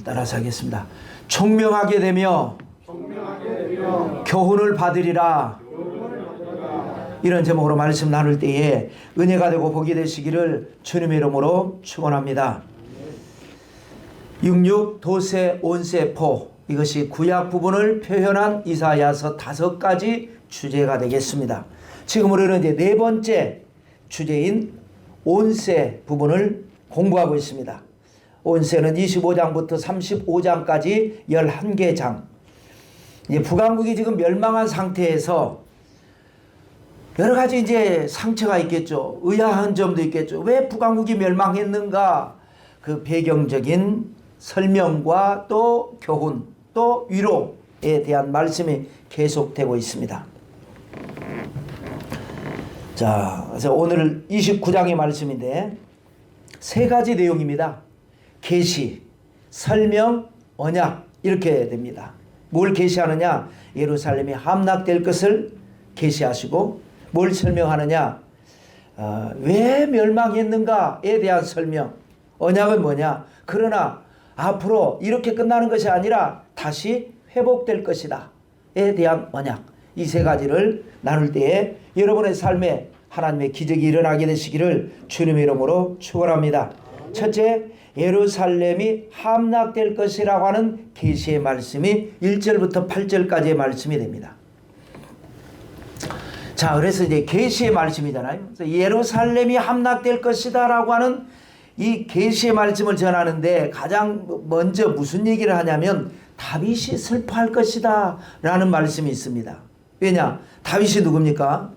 따라서 하겠습니다. 총명하게 되며 교훈을 받으리라. 이런 제목으로 말씀 나눌 때에 은혜가 되고 복이 되시기를 주님의 이름으로 축원합니다. 66 도세 온세 포, 이것이 구약 부분을 표현한 이사야서 5가지 주제가 되겠습니다. 지금 우리는 이제 네 번째 주제인 온세 부분을 공부하고 있습니다. 온세는 25장부터 35장까지 11개 장. 이제 북왕국이 지금 멸망한 상태에서 여러 가지 이제 상처가 있겠죠. 의아한 점도 있겠죠. 왜 북왕국이 멸망했는가? 그 배경적인 설명과 또 교훈, 또 위로에 대한 말씀이 계속되고 있습니다. 자, 그래서 오늘 29장의 말씀인데 세 가지 내용입니다. 계시, 설명, 언약 이렇게 됩니다. 뭘 계시하느냐? 예루살렘이 함락될 것을 계시하시고, 뭘 설명하느냐? 왜 멸망했는가에 대한 설명. 언약은 뭐냐? 그러나 앞으로 이렇게 끝나는 것이 아니라 다시 회복될 것이다 에 대한 언약. 이 세 가지를 나눌 때에 여러분의 삶에 하나님의 기적이 일어나게 되시기를 주님의 이름으로 축원합니다. 첫째, 예루살렘이 함락될 것이라고 하는 계시의 말씀이 1절부터 8절까지의 말씀이 됩니다. 자, 그래서 이제 계시의 말씀이잖아요. 그래서 예루살렘이 함락될 것이다 라고 하는 이 계시의 말씀을 전하는데 가장 먼저 무슨 얘기를 하냐면 다윗이 슬퍼할 것이다 라는 말씀이 있습니다. 왜냐? 다윗이 누굽니까?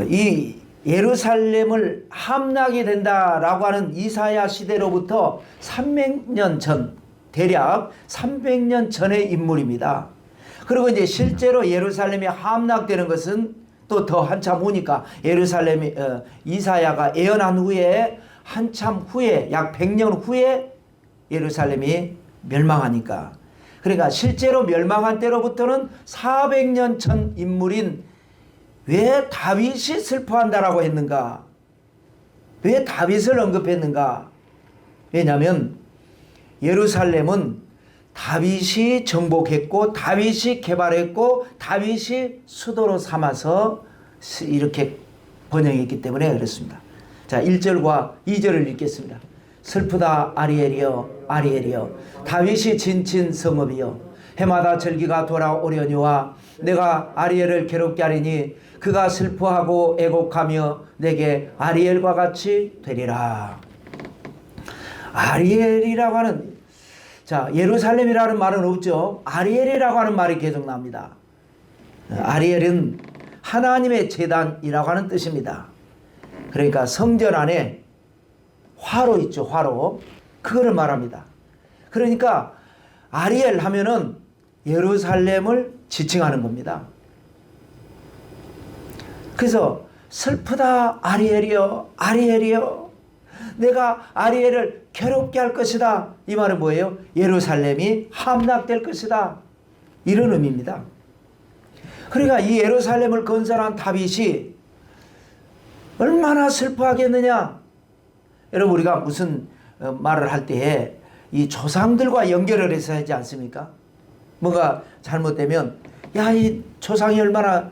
이 예루살렘을 함락이 된다라고 하는 이사야 시대로부터 300년 전, 대략 300년 전의 인물입니다. 그리고 이제 실제로 예루살렘이 함락되는 것은 또 더 한참 후니까 예루살렘이 이사야가 예언한 후에 한참 후에 약 100년 후에 예루살렘이 멸망하니까, 그러니까 실제로 멸망한 때로부터는 400년 전 인물인 왜 다윗이 슬퍼한다라고 했는가? 왜 다윗을 언급했는가? 왜냐하면 예루살렘은 다윗이 정복했고 다윗이 개발했고 다윗이 수도로 삼아서 이렇게 번영했기 때문에 그렇습니다. 자, 1절과 2절을 읽겠습니다. 슬프다 아리엘이여 아리엘이여 다윗이 진친 성읍이여 해마다 절기가 돌아오려니와 내가 아리엘을 괴롭게 하리니 그가 슬퍼하고 애곡하며 내게 아리엘과 같이 되리라. 아리엘이라고 하는, 자, 예루살렘이라는 말은 없죠. 아리엘이라고 하는 말이 계속 납니다. 아리엘은 하나님의 제단이라고 하는 뜻입니다. 그러니까 성전 안에 화로 있죠. 화로. 그거를 말합니다. 그러니까 아리엘 하면은 예루살렘을 지칭하는 겁니다. 그래서 슬프다 아리엘이여 아리엘이여 내가 아리엘을 괴롭게 할 것이다. 이 말은 뭐예요? 예루살렘이 함락될 것이다. 이런 의미입니다. 그러니까 이 예루살렘을 건설한 다윗이 얼마나 슬퍼하겠느냐. 여러분, 우리가 무슨 말을 할 때에 이 조상들과 연결을 해서 하지 않습니까? 뭔가 잘못되면 야, 이 조상이 얼마나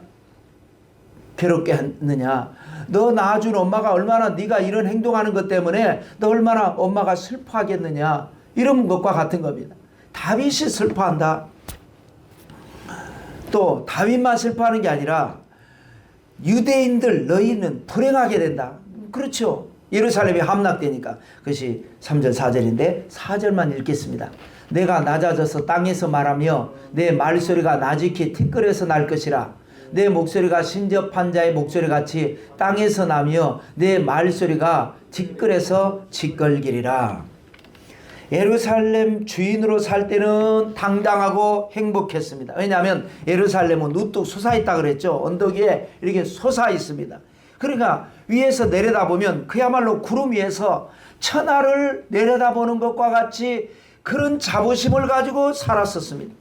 괴롭게 했느냐, 너 낳아준 엄마가 얼마나 네가 이런 행동하는 것 때문에 너 얼마나 엄마가 슬퍼하겠느냐, 이런 것과 같은 겁니다. 다윗이 슬퍼한다. 또 다윗만 슬퍼하는 게 아니라 유대인들 너희는 불행하게 된다. 그렇죠. 예루살렘이 함락되니까. 그것이 3절 4절인데 4절만 읽겠습니다. 내가 낮아져서 땅에서 말하며 내 말소리가 나직히 티끌에서 날 것이라. 내 목소리가 신접한 자의 목소리같이 땅에서 나며 내 말소리가 티끌에서 짓걸기리라. 예루살렘 주인으로 살 때는 당당하고 행복했습니다. 왜냐하면 예루살렘은 우뚝 솟아있다 그랬죠. 언덕 위에 이렇게 솟아있습니다. 그러니까 위에서 내려다보면 그야말로 구름 위에서 천하를 내려다보는 것과 같이 그런 자부심을 가지고 살았었습니다.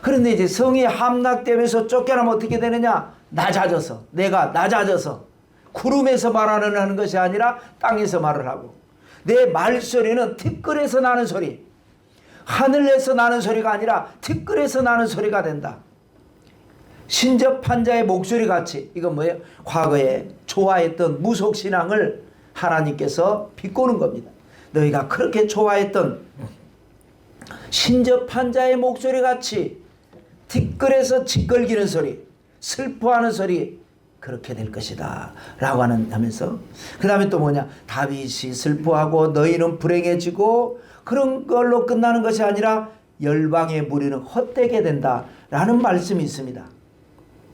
그런데 이제 성이 함락되면서 쫓겨나면 어떻게 되느냐? 낮아져서, 내가 낮아져서 구름에서 말하는 것이 아니라 땅에서 말을 하고, 내 말소리는 티끌에서 나는 소리, 하늘에서 나는 소리가 아니라 티끌에서 나는 소리가 된다. 신접한 자의 목소리 같이. 이건 뭐예요? 과거에 좋아했던 무속신앙을 하나님께서 비꼬는 겁니다. 너희가 그렇게 좋아했던 신접한 자의 목소리 같이 티끌에서 짓걸기는 소리, 슬퍼하는 소리, 그렇게 될 것이다 라고 하면서, 그 다음에 또 뭐냐, 다윗이 슬퍼하고 너희는 불행해지고, 그런 걸로 끝나는 것이 아니라 열방의 무리는 헛되게 된다 라는 말씀이 있습니다.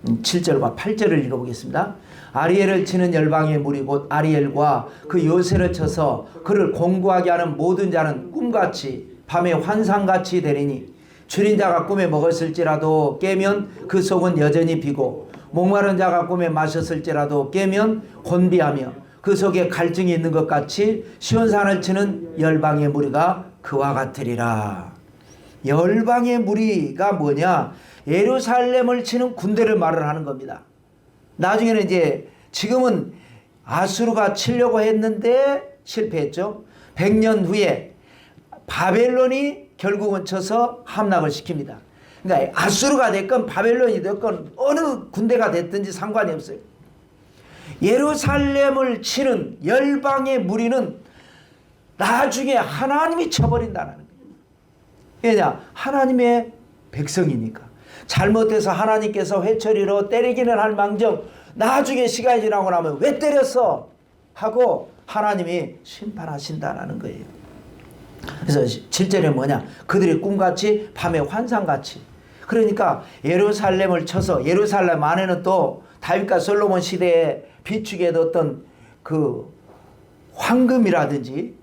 7절과 8절을 읽어보겠습니다. 아리엘을 치는 열방의 무리 곧 아리엘과 그 요새를 쳐서 그를 공고하게 하는 모든 자는 꿈같이 밤에 환상같이 되리니, 줄인 자가 꿈에 먹었을지라도 깨면 그 속은 여전히 비고, 목마른 자가 꿈에 마셨을지라도 깨면 곤비하며 그 속에 갈증이 있는 것 같이 시온산을 치는 열방의 무리가 그와 같으리라. 열방의 무리가 뭐냐? 예루살렘을 치는 군대를 말을 하는 겁니다. 나중에는 이제, 지금은 아수르가 치려고 했는데 실패했죠. 100년 후에 바벨론이 결국은 쳐서 함락을 시킵니다. 그러니까 아수르가 됐건 바벨론이 됐건 어느 군대가 됐든지 상관이 없어요. 예루살렘을 치는 열방의 무리는 나중에 하나님이 쳐버린다는 거예요. 왜냐? 하나님의 백성이니까. 잘못해서 하나님께서 회초리로 때리기는 할 망정 나중에 시간이 지나고 나면 왜 때렸어? 하고 하나님이 심판하신다는 거예요. 그래서 7절에 뭐냐? 그들이 꿈같이 밤에 환상같이. 그러니까 예루살렘을 쳐서, 예루살렘 안에는 또 다윗과 솔로몬 시대에 비추게 됐던 그 황금이라든지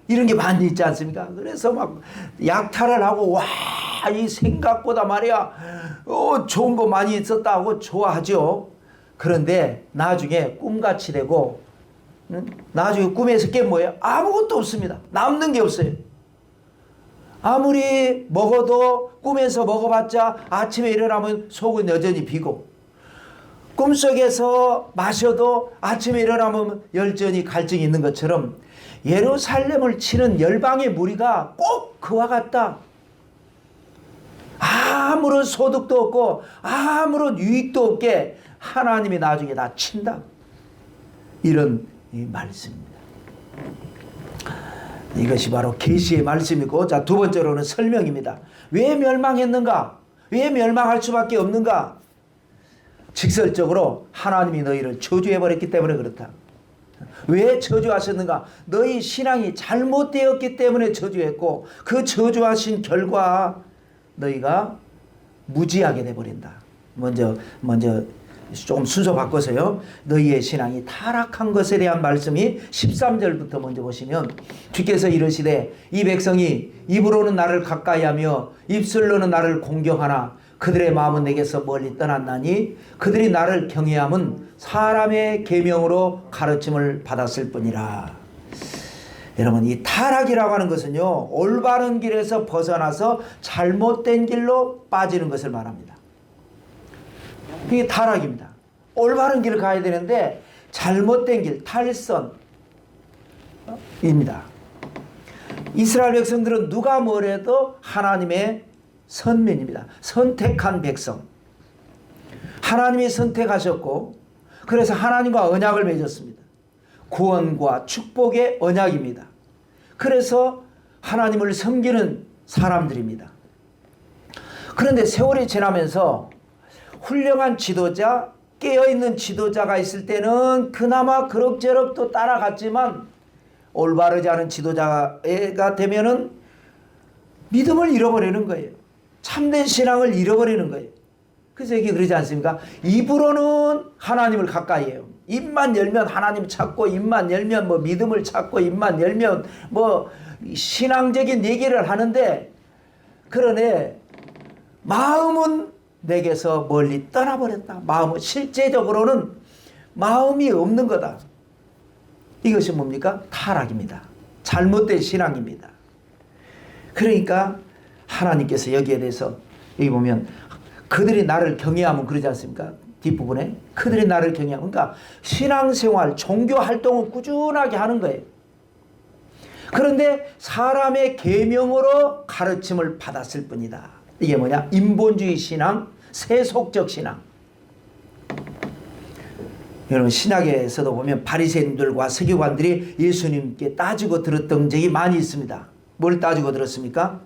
이런 게 많이 있지 않습니까? 그래서 막 약탈을 하고, 와, 이 생각보다 말이야 좋은 거 많이 있었다고 좋아하죠. 그런데 나중에 꿈같이 되고, 나중에 꿈에서 깨면 뭐예요? 아무것도 없습니다. 남는 게 없어요. 아무리 먹어도 꿈에서 먹어봤자 아침에 일어나면 속은 여전히 비고, 꿈속에서 마셔도 아침에 일어나면 여전히 갈증이 있는 것처럼 예루살렘을 치는 열방의 무리가 꼭 그와 같다. 아무런 소득도 없고 아무런 유익도 없게 하나님이 나중에 다 친다. 이런 말씀입니다. 이것이 바로 계시의 말씀이고, 자, 두 번째로는 설명입니다. 왜 멸망했는가? 왜 멸망할 수밖에 없는가? 직설적으로 하나님이 너희를 저주해버렸기 때문에 그렇다. 왜 저주하셨는가? 너희 신앙이 잘못되었기 때문에 저주했고, 그 저주하신 결과 너희가 무지하게 돼버린다. 먼저 조금 순서 바꿔서요. 너희의 신앙이 타락한 것에 대한 말씀이 13절부터 먼저 보시면, 주께서 이르시되 이 백성이 입으로는 나를 가까이하며 입술로는 나를 공경하나 그들의 마음은 내게서 멀리 떠났나니 그들이 나를 경외함은 사람의 계명으로 가르침을 받았을 뿐이라. 여러분, 이 타락이라고 하는 것은요, 올바른 길에서 벗어나서 잘못된 길로 빠지는 것을 말합니다. 이게 타락입니다. 올바른 길을 가야 되는데 잘못된 길, 탈선입니다. 이스라엘 백성들은 누가 뭐래도 하나님의 선민입니다. 선택한 백성. 하나님이 선택하셨고, 그래서 하나님과 언약을 맺었습니다. 구원과 축복의 언약입니다. 그래서 하나님을 섬기는 사람들입니다. 그런데 세월이 지나면서 훌륭한 지도자, 깨어있는 지도자가 있을 때는 그나마 그럭저럭 또 따라갔지만, 올바르지 않은 지도자가 되면은 믿음을 잃어버리는 거예요. 참된 신앙을 잃어버리는 거예요. 그래서 여기 그러지 않습니까? 입으로는 하나님을 가까이 해요. 입만 열면 하나님 찾고, 입만 열면 뭐 믿음을 찾고, 입만 열면 뭐 신앙적인 얘기를 하는데, 그러네 마음은 내게서 멀리 떠나버렸다. 마음은 실제적으로는 마음이 없는 거다. 이것이 뭡니까? 타락입니다. 잘못된 신앙입니다. 그러니까 하나님께서 여기에 대해서, 여기 보면 그들이 나를 경외하면 그러지 않습니까? 뒷부분에 그들이 나를 경외하면, 그러니까 신앙생활, 종교 활동을 꾸준하게 하는 거예요. 그런데 사람의 계명으로 가르침을 받았을 뿐이다. 이게 뭐냐? 인본주의 신앙, 세속적 신앙. 여러분 신학에서도 보면 바리새인들과 서기관들이 예수님께 따지고 들었던 적이 많이 있습니다. 뭘 따지고 들었습니까?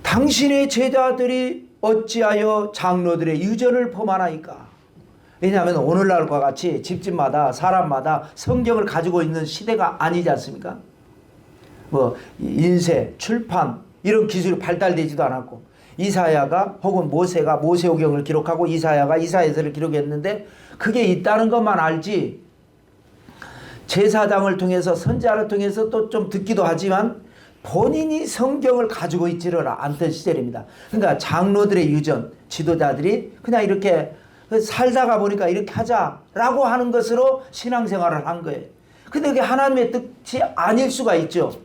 당신의 제자들이 어찌하여 장로들의 유전을 범하나이까? 왜냐하면 오늘날과 같이 집집마다 사람마다 성경을 가지고 있는 시대가 아니지 않습니까? 뭐 인쇄, 출판 이런 기술이 발달되지도 않았고, 이사야가 혹은 모세가 모세오경을 기록하고 이사야가 이사야서를 기록했는데 그게 있다는 것만 알지, 제사장을 통해서 선지자를 통해서 또 좀 듣기도 하지만 본인이 성경을 가지고 있지를 않던 시절입니다. 그러니까 장로들의 유전, 지도자들이 그냥 이렇게 살다가 보니까 이렇게 하자라고 하는 것으로 신앙생활을 한 거예요. 근데 그게 하나님의 뜻이 아닐 수가 있죠.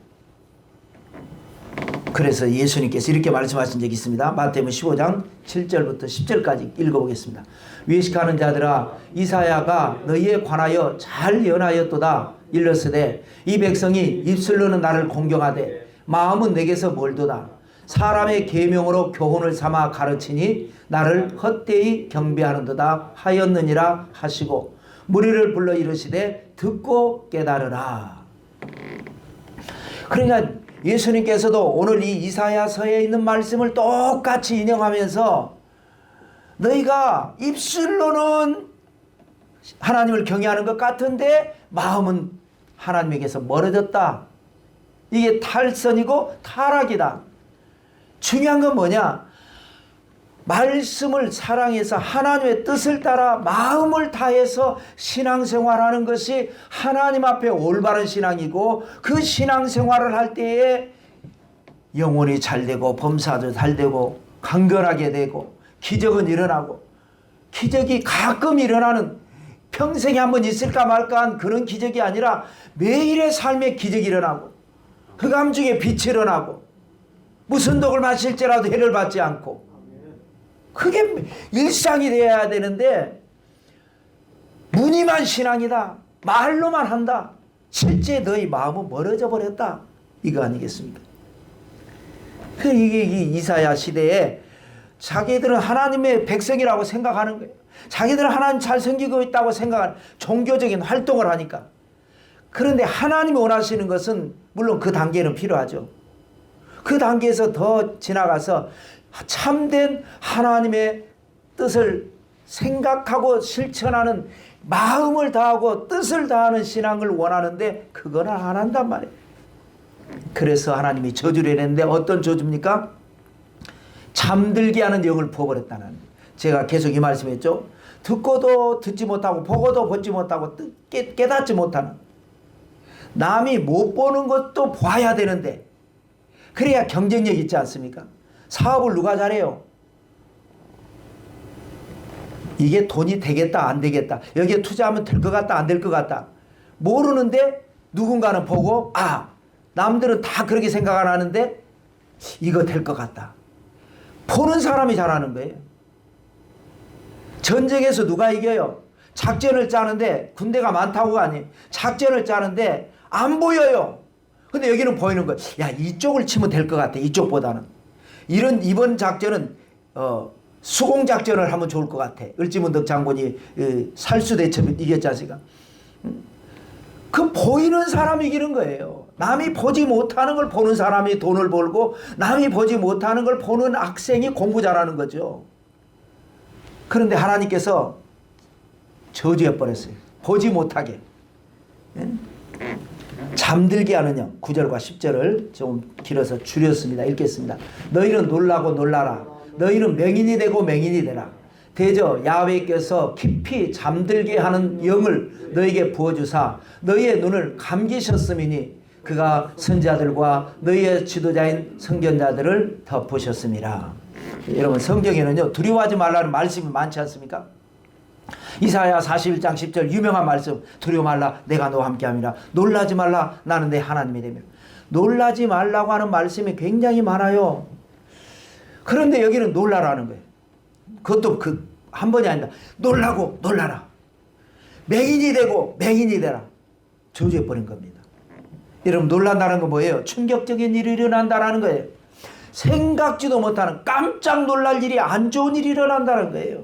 그래서 예수님께서 이렇게 말씀하신 적이 있습니다. 마태복음 15장 7절부터 10절까지 읽어보겠습니다. 외식하는 자들아, 이사야가 너희에 관하여 잘 예언하였도다. 일렀으되 이 백성이 입술로는 나를 공경하되 마음은 내게서 멀도다. 사람의 계명으로 교훈을 삼아 가르치니 나를 헛되이 경배하는도다 하였느니라 하시고, 무리를 불러 이르시되 듣고 깨달으라. 그러니까 예수님께서도 오늘 이 이사야서에 있는 말씀을 똑같이 인용하면서 너희가 입술로는 하나님을 경외하는 것 같은데 마음은 하나님에게서 멀어졌다. 이게 탈선이고 타락이다. 중요한 건 뭐냐? 말씀을 사랑해서 하나님의 뜻을 따라 마음을 다해서 신앙생활하는 것이 하나님 앞에 올바른 신앙이고, 그 신앙생활을 할 때에 영혼이 잘되고 범사도 잘되고 강건하게 되고 기적은 일어나고, 기적이 가끔 일어나는, 평생에 한번 있을까 말까 한 그런 기적이 아니라 매일의 삶에 기적이 일어나고, 흑암 중에 빛이 일어나고, 무슨 독을 마실지라도 해를 받지 않고, 그게 일상이 되어야 되는데 무늬만 신앙이다, 말로만 한다, 실제 너희 마음은 멀어져 버렸다, 이거 아니겠습니까? 이게 이사야 시대에 자기들은 하나님의 백성이라고 생각하는 거예요. 자기들은 하나님 잘 섬기고 있다고 생각하는, 종교적인 활동을 하니까. 그런데 하나님이 원하시는 것은 물론 그 단계는 필요하죠. 그 단계에서 더 지나가서 참된 하나님의 뜻을 생각하고 실천하는, 마음을 다하고 뜻을 다하는 신앙을 원하는데 그거는 안 한단 말이에요. 그래서 하나님이 저주를 했는데 어떤 저주입니까? 잠들게 하는 영을 부어버렸다는. 제가 계속 이 말씀했죠. 듣고도 듣지 못하고 보고도 보지 못하고 깨닫지 못하는, 남이 못 보는 것도 봐야 되는데 그래야 경쟁력 있지 않습니까? 사업을 누가 잘해요? 이게 돈이 되겠다 안 되겠다, 여기에 투자하면 될 것 같다 안 될 것 같다 모르는데 누군가는 보고, 아, 남들은 다 그렇게 생각 안 하는데 이거 될 것 같다. 보는 사람이 잘하는 거예요. 전쟁에서 누가 이겨요? 작전을 짜는데, 군대가 많다고가 아니에요. 작전을 짜는데 안 보여요. 근데 여기는 보이는 거예요. 야, 이쪽을 치면 될 것 같아, 이쪽보다는. 이번 작전은 수공작전을 하면 좋을 것 같아. 을지문덕 장군이 살수대첩 이겼지 않습니까? 그 보이는 사람이 이기는 거예요. 남이 보지 못하는 걸 보는 사람이 돈을 벌고, 남이 보지 못하는 걸 보는 학생이 공부 잘하는 거죠. 그런데 하나님께서 저주해 버렸어요. 보지 못하게. 잠들게 하는 영, 9절과 10절을 좀 길어서 줄였습니다. 읽겠습니다. 너희는 놀라고 놀라라. 너희는 맹인이 되고 맹인이 되라. 대저 야훼께서 깊이 잠들게 하는 영을 너희에게 부어주사 너희의 눈을 감기셨음이니 그가 선지자들과 너희의 지도자인 선견자들을 덮으셨습니다. 여러분, 성경에는요 두려워하지 말라는 말씀이 많지 않습니까? 이사야 41장 10절 유명한 말씀, 두려워 말라 내가 너와 함께함이라. 놀라지 말라 나는 내 하나님이 되며. 놀라지 말라고 하는 말씀이 굉장히 많아요. 그런데 여기는 놀라라는 거예요. 그것도 한 번이 아니다. 놀라고 놀라라. 맹인이 되고 맹인이 되라. 저주해버린 겁니다. 여러분 놀란다는 건 뭐예요? 충격적인 일이 일어난다는 거예요. 생각지도 못하는 깜짝 놀랄 일이, 안 좋은 일이 일어난다는 거예요.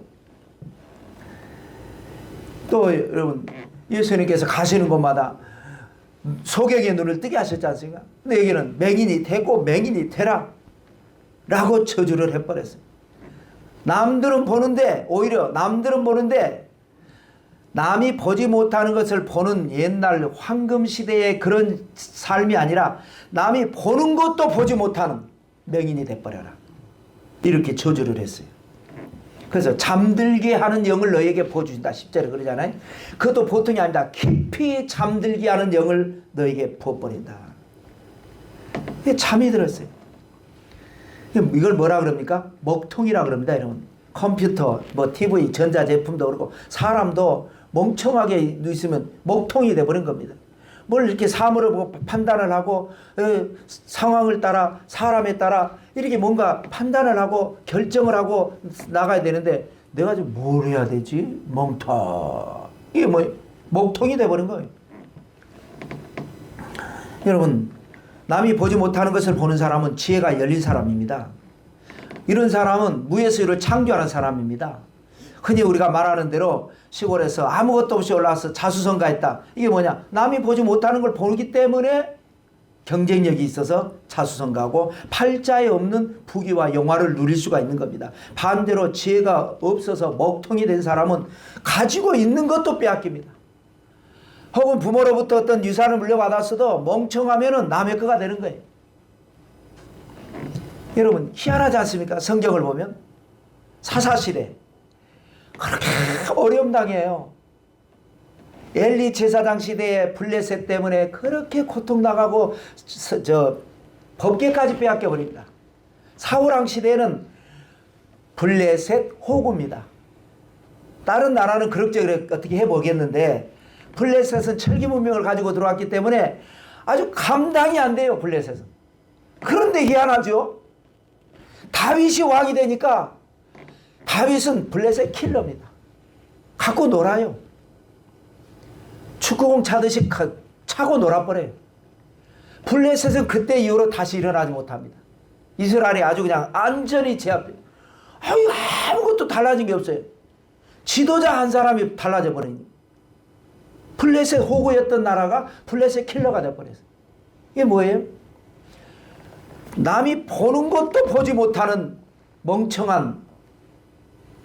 또 여러분 예수님께서 가시는 곳마다 소경의 눈을 뜨게 하셨지 않습니까? 근데 여기는 맹인이 되고 맹인이 되라 라고 저주를 해버렸어요. 남들은 보는데, 오히려 남들은 보는데 남이 보지 못하는 것을 보는 옛날 황금시대의 그런 삶이 아니라 남이 보는 것도 보지 못하는 맹인이 돼버려라, 이렇게 저주를 했어요. 그래서 잠들게 하는 영을 너에게 부어주신다 10절에 그러잖아요. 그것도 보통이 아니다. 깊이 잠들게 하는 영을 너에게 부어버린다. 잠이 들었어요. 이걸 뭐라 그럽니까? 먹통이라 그럽니다. 여러분, 컴퓨터, 뭐 TV, 전자제품도 그렇고 사람도 멍청하게 있으면 먹통이 돼버린 겁니다. 뭘 이렇게 사물을 보고 판단을 하고 상황을 따라, 사람에 따라 이렇게 뭔가 판단을 하고 결정을 하고 나가야 되는데 내가 지금 뭘 해야 되지? 멍텅. 이게 뭐 먹통이 돼버린 거예요. 여러분, 남이 보지 못하는 것을 보는 사람은 지혜가 열린 사람입니다. 이런 사람은 무에서 유를 창조하는 사람입니다. 흔히 우리가 말하는 대로 시골에서 아무것도 없이 올라와서 자수성가했다. 이게 뭐냐? 남이 보지 못하는 걸 보기 때문에 경쟁력이 있어서 자수성가하고 팔자에 없는 부귀와 영화를 누릴 수가 있는 겁니다. 반대로 지혜가 없어서 먹통이 된 사람은 가지고 있는 것도 빼앗깁니다. 혹은 부모로부터 어떤 유산을 물려받았어도 멍청하면은 남의 거가 되는 거예요. 여러분 희한하지 않습니까? 성경을 보면 사사시대 그렇게 어려움 당해요. 엘리 제사장 시대에 블레셋 때문에 그렇게 고통나가고 법궤까지 빼앗겨 버립니다. 사울왕 시대에는 블레셋 호구입니다. 다른 나라는 그럭저럭 어떻게 해보겠는데 블레셋은 철기 문명을 가지고 들어왔기 때문에 아주 감당이 안 돼요. 블레셋은. 그런데 희한하죠. 다윗이 왕이 되니까 다윗은 블레셋 킬러입니다. 갖고 놀아요. 축구공 차듯이 차고 놀아버려요. 블레셋은 그때 이후로 다시 일어나지 못합니다. 이스라엘이 아주 그냥 안전히 제압돼요. 아무것도 달라진 게 없어요. 지도자 한 사람이 달라져 버리니 블레셋 호구였던 나라가 블레셋 킬러가 돼버렸어요. 이게 뭐예요? 남이 보는 것도 보지 못하는 멍청한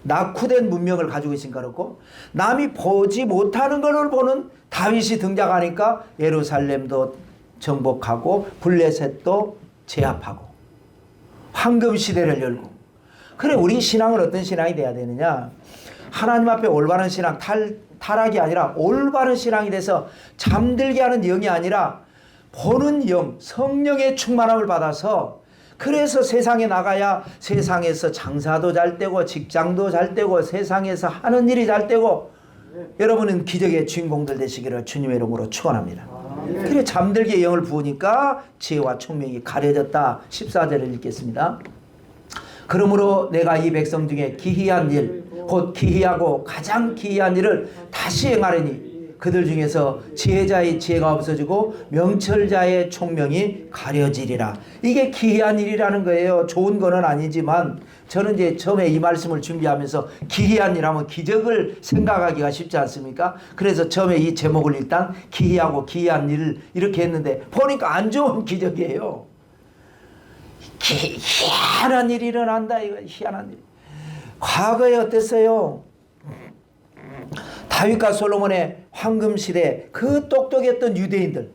낙후된 문명을 가지고 있으니까 그렇고, 남이 보지 못하는 것을 보는 다윗이 등장하니까 예루살렘도 정복하고 블레셋도 제압하고 황금시대를 열고. 그래, 우리 신앙은 어떤 신앙이 돼야 되느냐? 하나님 앞에 올바른 신앙, 타락이 아니라 올바른 신앙이 돼서 잠들게 하는 영이 아니라 보는 영, 성령의 충만함을 받아서, 그래서 세상에 나가야 세상에서 장사도 잘 되고 직장도 잘 되고 세상에서 하는 일이 잘 되고 여러분은 기적의 주인공들 되시기를 주님의 이름으로 축원합니다. 그래, 잠들게 영을 부으니까 지혜와 총명이 가려졌다. 14절을 읽겠습니다. 그러므로 내가 이 백성 중에 기이한 일, 곧 기이하고 가장 기이한 일을 다시 행하려니 그들 중에서 지혜자의 지혜가 없어지고 명철자의 총명이 가려지리라. 이게 기이한 일이라는 거예요. 좋은 거는 아니지만 저는 이제 처음에 이 말씀을 준비하면서 기이한 일 하면 기적을 생각하기가 쉽지 않습니까? 그래서 처음에 이 제목을 일단 기이하고 기이한 일을 이렇게 했는데 보니까 안 좋은 기적이에요. 희한한 일이 일어난다. 이거 희한한 일. 과거에 어땠어요? 다윗과 솔로몬의 황금시대 그 똑똑했던 유대인들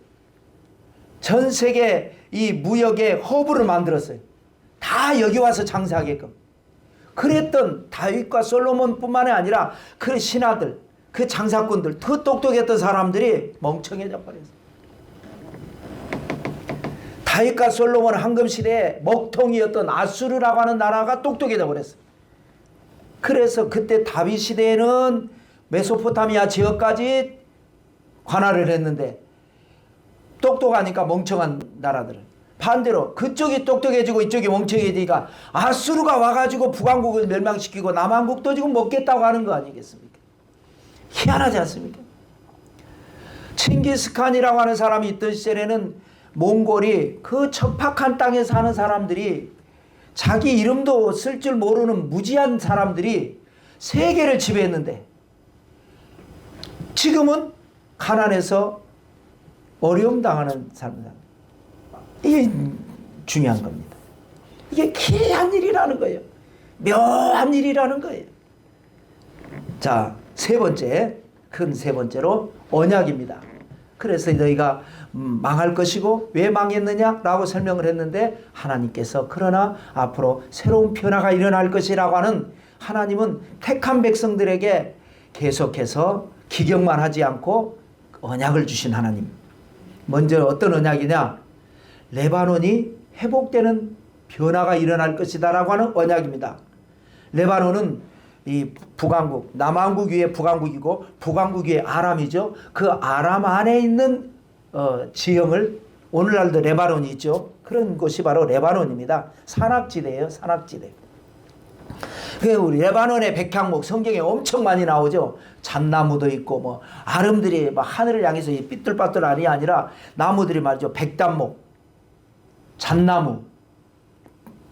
전 세계 이 무역의 허브를 만들었어요. 다 여기 와서 장사하게끔. 그랬던 다윗과 솔로몬뿐만이 아니라 그 신하들, 그 장사꾼들, 그 똑똑했던 사람들이 멍청해져 버렸어요. 다윗과 솔로몬 황금시대에 먹통이었던 아수르라고 하는 나라가 똑똑해져 버렸어요. 그래서 그때 다윗 시대에는 메소포타미아 지역까지 관할을 했는데 똑똑하니까 멍청한 나라들은 반대로 그쪽이 똑똑해지고 이쪽이 멍청해지니까 아수르가 와가지고 북왕국을 멸망시키고 남왕국도 지금 먹겠다고 하는 거 아니겠습니까? 희한하지 않습니까? 칭기스칸이라고 하는 사람이 있던 시절에는 몽골이 그 척박한 땅에 사는 사람들이 자기 이름도 쓸 줄 모르는 무지한 사람들이 세계를 지배했는데 지금은 가난해서 어려움 당하는 사람들. 이게 중요한 겁니다. 이게 기이한 일이라는 거예요. 묘한 일이라는 거예요. 자, 큰 세 번째로 언약입니다. 그래서 너희가 망할 것이고 왜 망했느냐라고 설명을 했는데 하나님께서 그러나 앞으로 새로운 변화가 일어날 것이라고 하는 하나님은 택한 백성들에게 계속해서 기경만 하지 않고 언약을 주신 하나님. 먼저 어떤 언약이냐? 레바논이 회복되는 변화가 일어날 것이다 라고 하는 언약입니다. 레바논은 이 북왕국, 남왕국 위에 북왕국이고 북왕국 위에 아람이죠. 그 아람 안에 있는 지형을 오늘날도 레바논이 있죠. 그런 곳이 바로 레바논입니다. 산악지대예요. 산악지대. 우리 레바논의 백향목 성경에 엄청 많이 나오죠. 잣나무도 있고 뭐 아름들이 막 하늘을 향해서 삐뚤빠뚤하니 아니라 나무들이 말이죠. 백단목, 잣나무,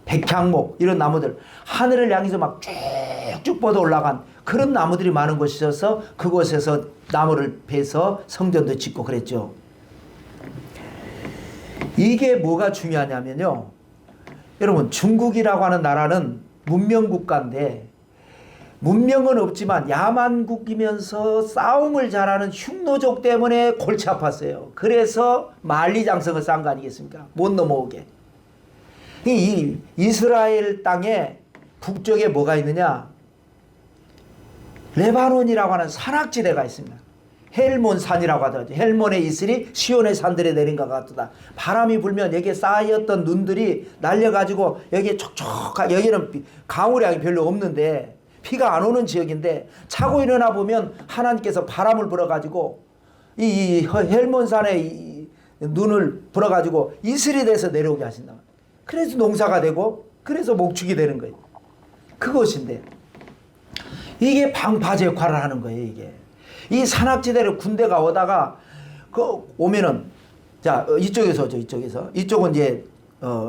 백향목 이런 나무들 하늘을 향해서 막 쭉쭉 뻗어 올라간 그런 나무들이 많은 곳이어서 그곳에서 나무를 베서 성전도 짓고 그랬죠. 이게 뭐가 중요하냐면요. 여러분 중국이라고 하는 나라는 문명국가인데 문명은 없지만 야만국이면서 싸움을 잘하는 흉노족 때문에 골치 아팠어요. 그래서 만리장성을 쌓은 거 아니겠습니까? 못 넘어오게. 이 이스라엘 땅에 북쪽에 뭐가 있느냐? 레바논이라고 하는 산악지대가 있습니다. 헬몬 산이라고 하더라고요. 헬몬의 이슬이 시온의 산들에 내린 것 같다. 바람이 불면 여기에 쌓였던 눈들이 날려가지고 여기에 촉촉하게, 여기는 강우량이 별로 없는데 비가 안 오는 지역인데 자고 일어나 보면 하나님께서 바람을 불어가지고 이 헬몬 산에 눈을 불어가지고 이슬이 돼서 내려오게 하신다. 그래서 농사가 되고 그래서 목축이 되는 거예요. 그것인데 이게 방파제 역할을 하는 거예요. 이게 이 산악지대를 군대가 오다가 오면은 자 이쪽에서 이쪽은 이제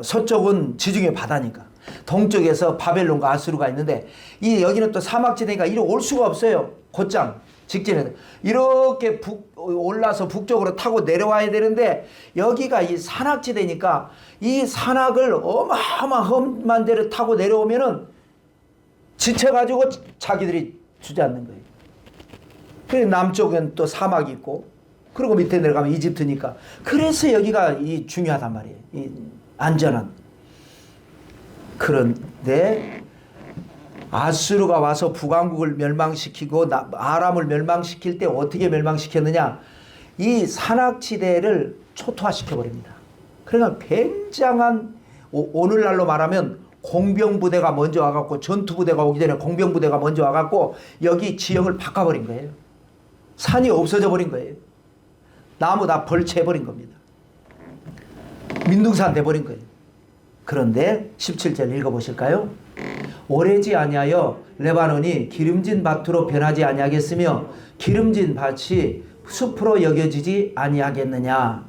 서쪽은 지중해 바다니까 동쪽에서 바벨론과 아수르가 있는데 이 여기는 또 사막지대니까 이리 올 수가 없어요. 곧장 직진해 이렇게 올라서 북쪽으로 타고 내려와야 되는데 여기가 이 산악지대니까 이 산악을 어마어마한 험한 데를 타고 내려오면은 지쳐가지고 자기들이 주저앉는 거예요. 그리고 남쪽엔 또 사막이 있고 그리고 밑에 내려가면 이집트니까 그래서 여기가 이 중요하단 말이에요. 이 안전한. 그런데 아수르가 와서 북왕국을 멸망시키고 아람을 멸망시킬 때 어떻게 멸망시켰느냐? 이 산악지대를 초토화시켜버립니다. 그러니까 굉장한 오늘날로 말하면 공병부대가 먼저 와갖고 전투부대가 오기 전에 공병부대가 먼저 와갖고 여기 지형을 바꿔버린 거예요. 산이 없어져 버린 거예요. 나무 다 벌채해버린 겁니다. 민둥산 돼버린 거예요. 그런데 17절 읽어보실까요? 오래지 아니하여 레바논이 기름진 밭으로 변하지 아니하겠으며 기름진 밭이 숲으로 여겨지지 아니하겠느냐.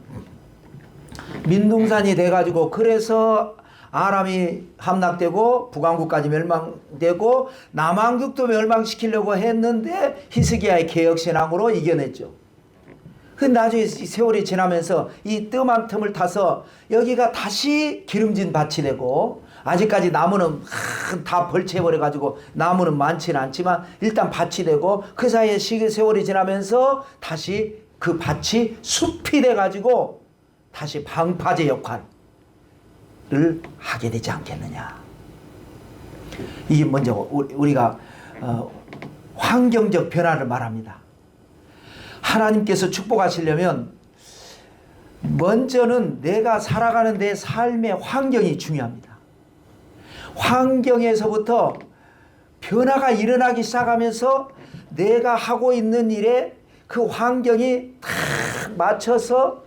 민둥산이 돼가지고 그래서 아람이 함락되고 북왕국까지 멸망되고 남왕국도 멸망시키려고 했는데 히스기야의 개혁신앙으로 이겨냈죠. 그 나중에 세월이 지나면서 이 뜸한 틈을 타서 여기가 다시 기름진 밭이 되고 아직까지 나무는 다 벌채버려가지고 나무는 많지는 않지만 일단 밭이 되고 그 사이에 세월이 지나면서 다시 그 밭이 숲이 돼가지고 다시 방파제 역할을 하게 되지 않겠느냐. 이게 먼저 우리가 환경적 변화를 말합니다. 하나님께서 축복하시려면 먼저는 내가 살아가는 내 삶의 환경이 중요합니다. 환경에서부터 변화가 일어나기 시작하면서 내가 하고 있는 일에 그 환경이 딱 맞춰서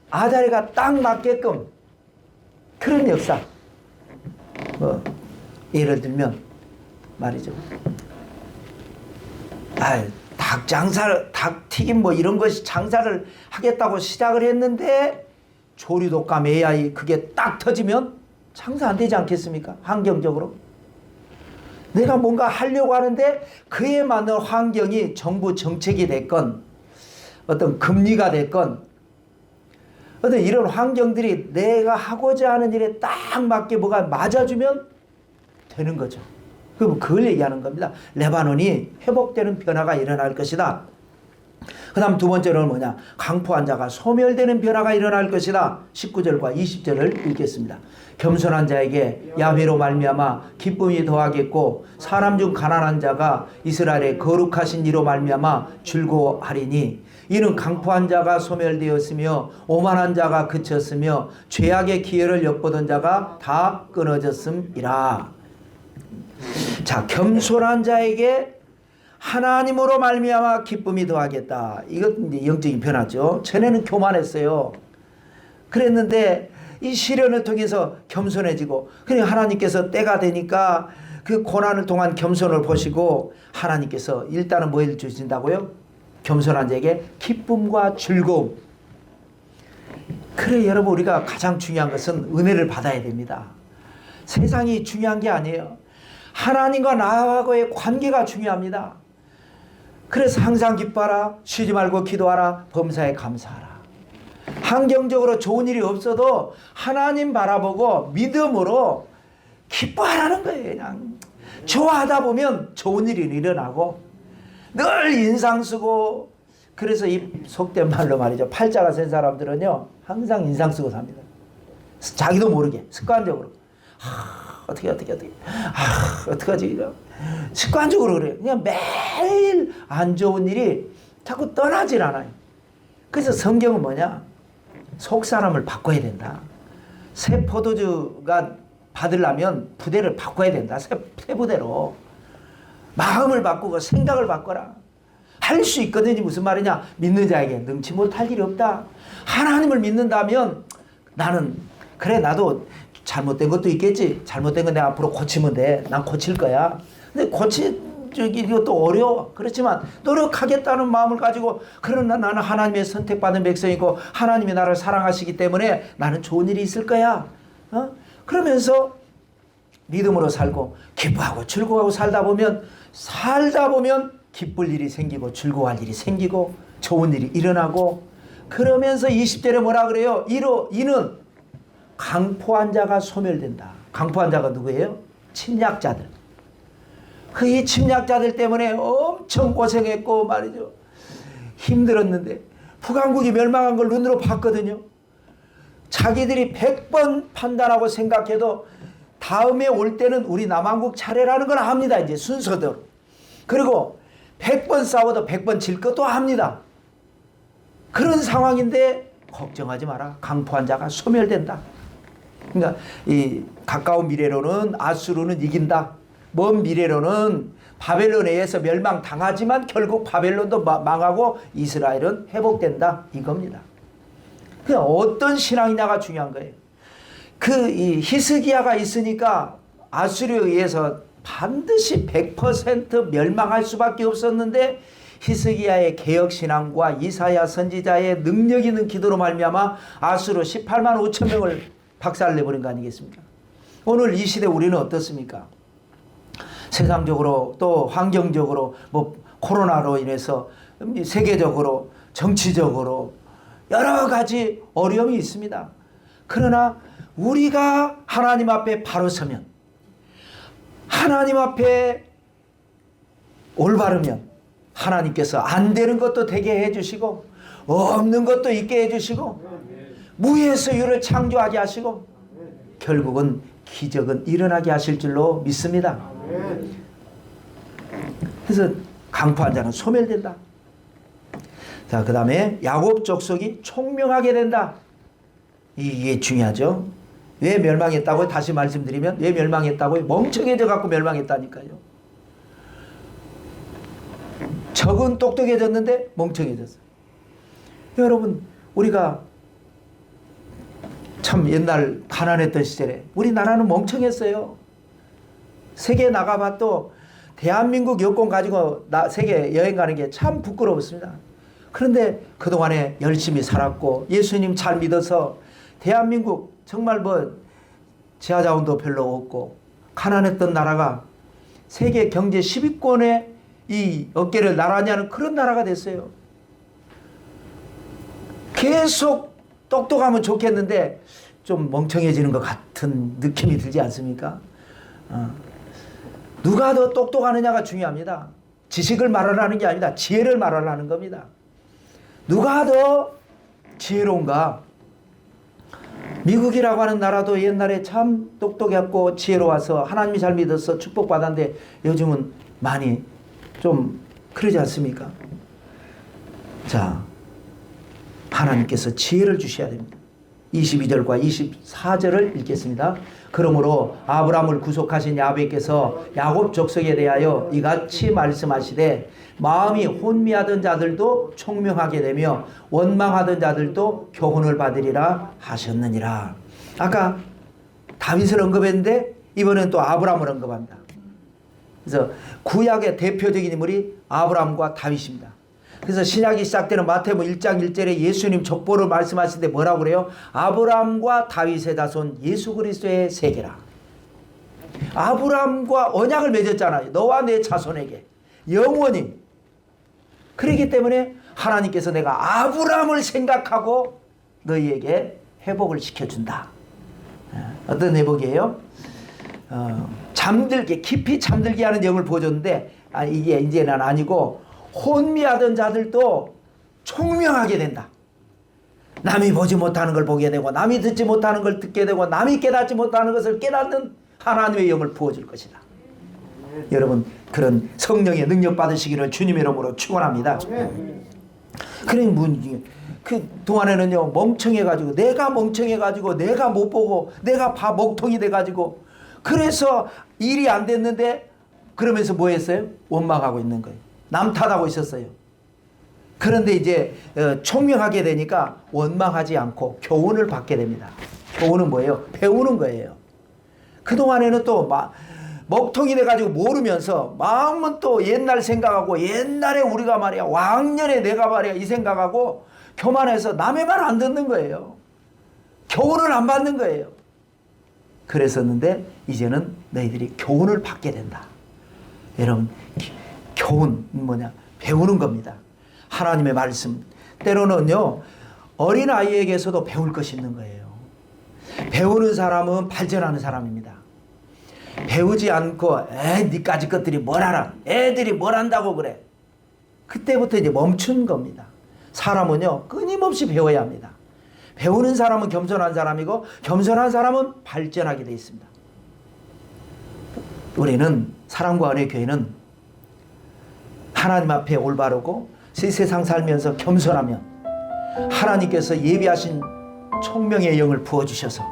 아다리가 딱 맞게끔 그런 역사. 예를 들면 말이죠. 닭 튀김 이런 것이 장사를 하겠다고 시작을 했는데 조류독감 AI 그게 딱 터지면 장사 안 되지 않겠습니까? 환경적으로. 내가 뭔가 하려고 하는데 그에 맞는 환경이 정부 정책이 됐건 어떤 금리가 됐건 어떤 이런 환경들이 내가 하고자 하는 일에 딱 맞게 뭐가 맞아주면 되는 거죠. 그럼 그걸 얘기하는 겁니다. 레바논이 회복되는 변화가 일어날 것이다. 그 다음 두 번째로는 뭐냐? 강포 환자가 소멸되는 변화가 일어날 것이다. 19절과 20절을 읽겠습니다. 겸손한 자에게 야훼로 말미암아 기쁨이 더하겠고 사람 중 가난한 자가 이스라엘의 거룩하신 이로 말미암아 즐거워하리니 이는 강포한 자가 소멸되었으며 오만한 자가 그쳤으며 죄악의 기회를 엿보던 자가 다 끊어졌음이라. 자, 겸손한 자에게 하나님으로 말미암아 기쁨이 더하겠다. 이것 이제 영적인 변화죠. 전에는 교만했어요. 그랬는데 이 시련을 통해서 겸손해지고, 그리고 하나님께서 때가 되니까 그 고난을 통한 겸손을 보시고 하나님께서 일단은 뭘 주신다고요? 겸손한 자에게 기쁨과 즐거움. 그래 여러분, 우리가 가장 중요한 것은 은혜를 받아야 됩니다. 세상이 중요한 게 아니에요. 하나님과 나하고의 관계가 중요합니다. 그래서 항상 기뻐하라, 쉬지 말고 기도하라, 범사에 감사하라. 환경적으로 좋은 일이 없어도 하나님 바라보고 믿음으로 기뻐하라는 거예요. 그냥 좋아하다 보면 좋은 일이 일어나고 늘 인상 쓰고, 그래서 이 속된 말로 말이죠, 팔자가 센 사람들은요 항상 인상 쓰고 삽니다. 자기도 모르게 습관적으로 어떻게 어떡하지, 습관적으로 그래요. 그냥 매일 안 좋은 일이 자꾸 떠나질 않아요. 그래서 성경은 뭐냐, 속 사람을 바꿔야 된다. 새 포도주가 받으려면 부대를 바꿔야 된다. 새 부대로 마음을 바꾸고 생각을 바꿔라. 할 수 있거든요. 무슨 말이냐, 믿는 자에게 능치 못할 일이 없다. 하나님을 믿는다면 나는 그래, 나도 잘못된 것도 있겠지. 잘못된 건 내가 앞으로 고치면 돼. 난 고칠 거야. 근데 이것도 어려워. 그렇지만 노력하겠다는 마음을 가지고, 그러나 나는 하나님의 선택받은 백성이고 하나님이 나를 사랑하시기 때문에 나는 좋은 일이 있을 거야. 그러면서 믿음으로 살고 기뻐하고 즐거워하고 살다 보면 기쁠 일이 생기고 즐거워할 일이 생기고 좋은 일이 일어나고, 그러면서 20절에 뭐라 그래요? 이는 강포한 자가 소멸된다. 강포한 자가 누구예요? 침략자들. 이 침략자들 때문에 엄청 고생했고 말이죠. 힘들었는데 북왕국이 멸망한 걸 눈으로 봤거든요. 자기들이 100번 판단하고 생각해도 다음에 올 때는 우리 남왕국 차례라는 걸 압니다. 이제 순서대로. 그리고 100번 싸워도 100번 질 것도 압니다. 그런 상황인데 걱정하지 마라. 강포한 자가 소멸된다. 그러니까 이 가까운 미래로는 아수르는 이긴다. 먼 미래로는 바벨론에 의해서 멸망당하지만 결국 바벨론도 망하고 이스라엘은 회복된다. 이겁니다. 그냥 어떤 신앙이냐가 중요한 거예요. 이 히스기야가 있으니까 아수르에 의해서 반드시 100% 멸망할 수밖에 없었는데, 히스기야의 개혁신앙과 이사야 선지자의 능력 있는 기도로 말미암아 아수르 18만 5천 명을 박살내버린 거 아니겠습니까? 오늘 이 시대 우리는 어떻습니까? 세상적으로 또 환경적으로 코로나로 인해서 세계적으로 정치적으로 여러 가지 어려움이 있습니다. 그러나 우리가 하나님 앞에 바로 서면, 하나님 앞에 올바르면 하나님께서 안 되는 것도 되게 해주시고 없는 것도 있게 해주시고 무에서 유를 창조하게 하시고 결국은 기적은 일어나게 하실 줄로 믿습니다. 그래서 강포한 자는 소멸된다. 자, 그 다음에 야곱 족속이 총명하게 된다. 이게 중요하죠. 왜 멸망했다고요? 다시 말씀드리면 왜 멸망했다고요? 멍청해져 갖고 멸망했다니까요. 적은 똑똑해졌는데 멍청해졌어요. 여러분, 우리가 참 옛날 가난했던 시절에 우리나라는 멍청했어요. 세계 나가봐도 대한민국 여권 가지고 세계 여행 가는 게 참 부끄러웠습니다. 그런데 그동안에 열심히 살았고 예수님 잘 믿어서 대한민국 정말 뭐 지하자원도 별로 없고 가난했던 나라가 세계 경제 10위권에 이 어깨를 나란히 하는 그런 나라가 됐어요. 계속 똑똑하면 좋겠는데 좀 멍청해지는 것 같은 느낌이 들지 않습니까? 누가 더 똑똑하느냐가 중요합니다. 지식을 말하라는 게 아니다. 지혜를 말하라는 겁니다. 누가 더 지혜로운가? 미국이라고 하는 나라도 옛날에 참 똑똑했고 지혜로워서 하나님이 잘 믿어서 축복받았는데 요즘은 많이 좀 그러지 않습니까? 자, 하나님께서 지혜를 주셔야 됩니다. 22절과 24절을 읽겠습니다. 그러므로 아브라함을 구속하신 야훼께서 야곱 족속에 대하여 이같이 말씀하시되 마음이 혼미하던 자들도 총명하게 되며 원망하던 자들도 교훈을 받으리라 하셨느니라. 아까 다윗을 언급했는데 이번엔 또 아브라함을 언급합니다. 그래서 구약의 대표적인 인물이 아브라함과 다윗입니다. 그래서 신약이 시작되는 마태복음 1장 1절에 예수님 족보를 말씀하시는데 뭐라고 그래요? 아브라함과 다윗의 자손 예수 그리스도의 세계라. 아브라함과 언약을 맺었잖아요. 너와 내 자손에게 영원히. 그렇기 때문에 하나님께서 내가 아브라함을 생각하고 너희에게 회복을 시켜준다. 어떤 회복이에요? 잠들게, 깊이 잠들게 하는 영을 보여줬는데 이게 이제는 아니고 혼미하던 자들도 총명하게 된다. 남이 보지 못하는 걸 보게 되고 남이 듣지 못하는 걸 듣게 되고 남이 깨닫지 못하는 것을 깨닫는 하나님의 영을 부어줄 것이다. 여러분 그런 성령의 능력 받으시기를 주님의 이름으로 축원합니다. 그러니 그 동안에는요 멍청해가지고 내가 멍청해가지고 내가 못 보고 내가 먹통이 돼가지고 그래서 일이 안 됐는데 그러면서 뭐 했어요? 원망하고 있는 거예요. 남 탓하고 있었어요. 그런데 이제 총명하게 되니까 원망하지 않고 교훈을 받게 됩니다. 교훈은 뭐예요? 배우는 거예요. 그동안에는 또 먹통이 돼가지고 모르면서 마음은 또 옛날 생각하고 옛날에 우리가 말이야 왕년에 내가 말이야 이 생각하고 교만해서 남의 말 안 듣는 거예요. 교훈을 안 받는 거예요. 그랬었는데 이제는 너희들이 교훈을 받게 된다. 여러분 교훈 뭐냐? 배우는 겁니다. 하나님의 말씀. 때로는요 어린아이에게서도 배울 것이 있는 거예요. 배우는 사람은 발전하는 사람입니다. 배우지 않고 니까지 것들이 뭘 알아? 애들이 뭘 안다고 그래? 그때부터 이제 멈춘 겁니다. 사람은요 끊임없이 배워야 합니다. 배우는 사람은 겸손한 사람이고 겸손한 사람은 발전하게 되어 있습니다. 우리는 사랑과 은혜 교회는 하나님 앞에 올바르고 세상 살면서 겸손하면 하나님께서 예비하신 총명의 영을 부어주셔서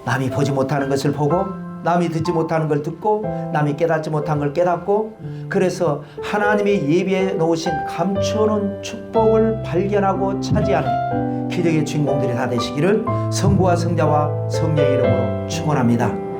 남이 보지 못하는 것을 보고 남이 듣지 못하는 걸 듣고 남이 깨닫지 못한 걸 깨닫고 그래서 하나님이 예비해 놓으신 감추어놓은 축복을 발견하고 차지하는 기적의 주인공들이 다 되시기를 성부와 성자와 성령의 이름으로 축원합니다.